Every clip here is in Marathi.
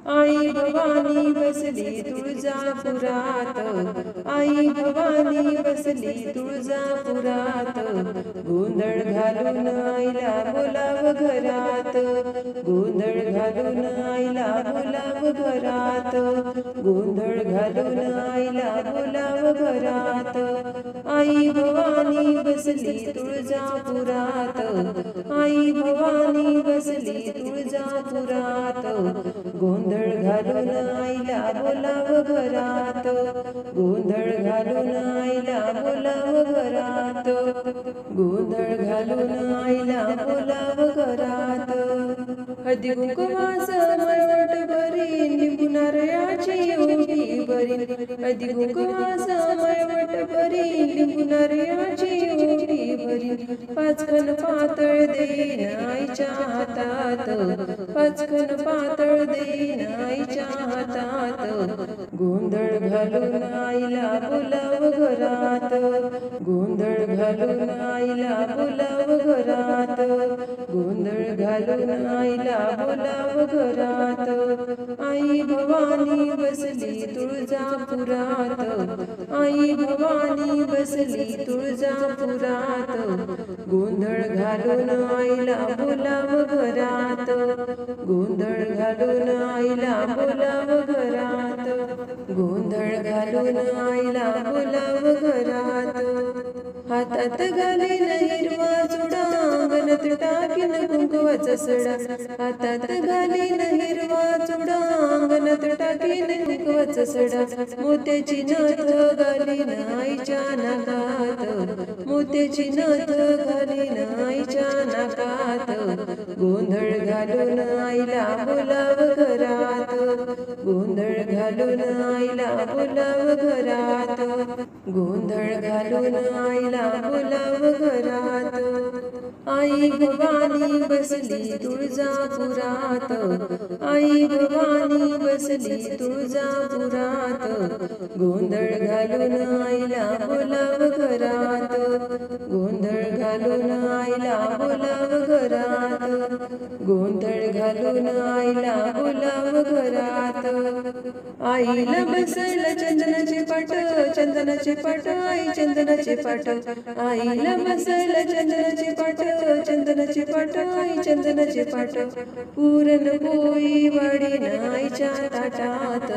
आई भवानी बसली तुळजापुरात, आई भवानी बसली तुळजापुरात, गोंधळ घालून आईला बोलाव घरात, गोंधळ घालून आईला बोलाव घरात, गोंधळ घालून आईला बोलाव घरात. आई भवानी बसली तुळजापुरात, आई भवानी बसली तुळजापुरात, गोंधळ घालून आईला बोलाव घरात, गोंधळ घालून आईला बोलाव घरात, गोंधळ घालून आईला बोलाव घरात. हळदी कुंकवास मळवट भरी, निघून नारळाची ओटी भरी, हळदी कुंकवास मळवट भरी, निघून नारळाची ओटी भरी, पाचखण पातळ देईन आईच्या हातात, पाचखण पातळ देईन आईच्या हातात, गोंधळ घालून आईला बोलाव घरात, गोंधळ घालून आईला बोलाव घरात, गोंधळ घालून आईला बोलाव घरात. आई भवानी बसली तुळजापुरात, आई भवानी बसली तुळजापुरात, गोंधळ घालून आईला बोलाव घरात, गोंधळ घालून आईला बोलाव घरात, गोंधळ घालून आईला बोलाव घरात. हातात घालीन हिरवा चुडा, अंगणात टाकीन कुंकवाचा सडा, हातात घालीन हिरवा चुडा, अंगणात टाकीन कुंकवाचा सडा, मोत्याची नथ घालीन आईच्या नाकात, मोत्याची नथ घालीन आईच्या नाकात, गोंधळ घालून आईला बोलाव घरात, गोंधळ घालून आईला बोलाव घरात, गोंधळ घालून आईला बोलाव घरात. आई भवानी बसली तुळजापुरात, आई भवानी बसली तुळजापुरात, गोंधळ घालून आईला बोलाव घरात, गोंधळ घालून आईला बोलाव घरात, गोंधळ घालून आईला बोलाव घरात. आईला बसैल चंदनाचे पाट, चंदनाचे पाट, आई चंदनाचे पाट, आईला बसैल चंदनाचे पाट, चंदनाचे पाट, आई चंदनाचे पाट, पुरणपोळी वाढीन आईच्या ताटात,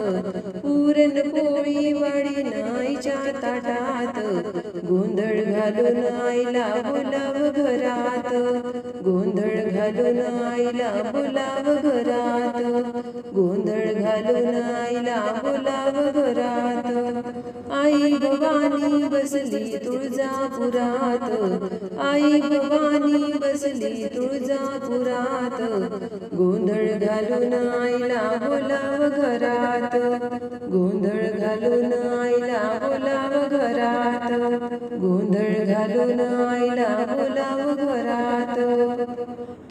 पुरणपोळी वाढीन आईच्या ताटात, गोंधळ घालून आईला बोलाव घरात, गोंधळ घालून आईला बोलाव घरात, गोंधळ घालून आईला बोलाव घरात. आई भवानी बसली तुळजापुरात, आई भवानी बसली तुळजापुरात, गोंधळ घालून आईला बोलाव घरात, गोंधळ घालून आईला बोलाव घरात, गोंधळ घालून आईला बोलाव घरात.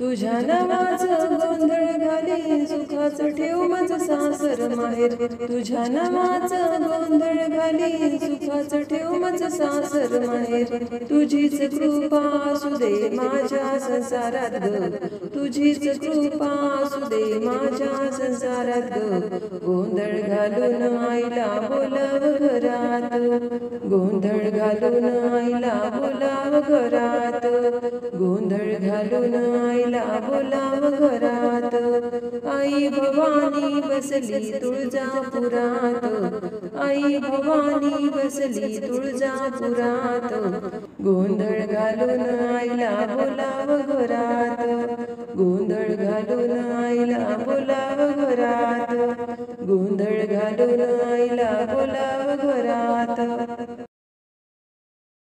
तुझ्या नावाचं गोंधळ घालीन, सुखाचं ठेव माझं सासर माहेर, तुझ्या नावाचं गोंधळ घालीन, सुखाचं ठेव माझं सासर माहेर, तुझीच कृपा असू दे माझ्या संसारात ग, तुझीच कृपा असू दे माझ्या संसारात ग, गोंधळ घालून आईला बोलाव घरात, गोंधळ घालून आईला बोलाव घरात, गोंधळ घालून आईला बोलाव घरात. आई भवानी बसली तुळजापुरात, आई भवानी बसली तुळजापुरात, गोंधळ घालून आईला बोलाव घरात, गोंधळ घालून आईला बोलाव घरात, गोंधळ घालून आईला बोलाव घरात.